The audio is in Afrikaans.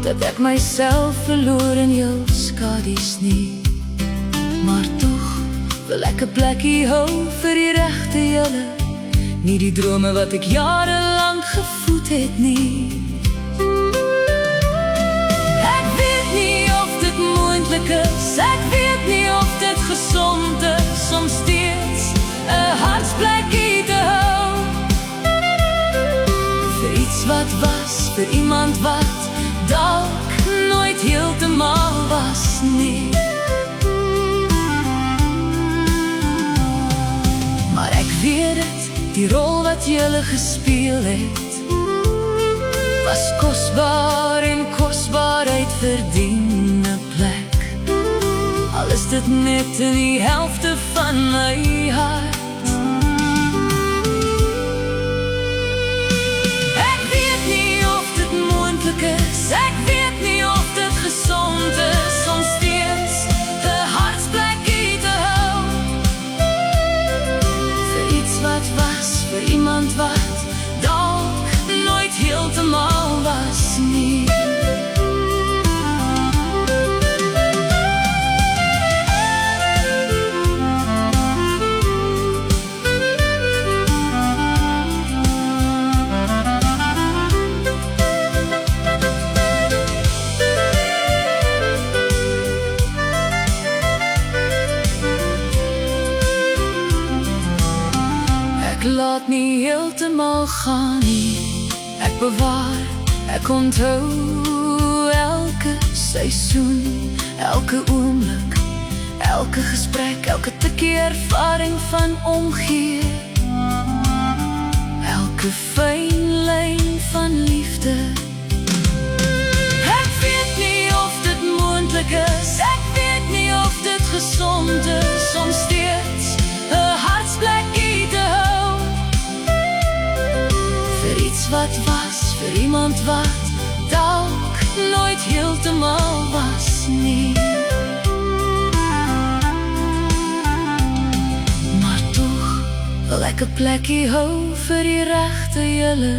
dat ek myself verloor in jou skadu's nie. Maar tog wil ek 'n plekkie hou vir die regte julle, nie die drome wat ek jarelang gevoed het nie. Ek weet nie of dit moontlik is, ek weet nie of dit gesond is om steeds 'n hartsplekkie te hou vir iets wat was, vir iemand wat dalk nooit heeltemal was nie. Maar ek weet het, die rol wat julle gespeel het was kosbaar en kosbaarheid verdien 'n plek, al is dit net in die helfte van my hart. Ek weet nie of dit moontlik is, ek weet nie of dit gesond is om steeds 'n hartsplekkie te hou vir iets wat was, vir iemand wat dalk nooit heeltemal was nie. Ek laat nie heeltemal gaan nie, ek bewaar, ek onthou elke seisoen, elke oomblik, elke gesprek, elke tikkie ervaring van omgee, elke fyn lyn van liefde. Ek weet nie of dit moontlik is, ek weet nie of dit gesond is om steeds 'n hartsplekkie te hou vir iets wat was, vir iemand wat dalk nooit heeltemal was nie. Maar tog wil ek 'n plekkie hou vir die regte julle,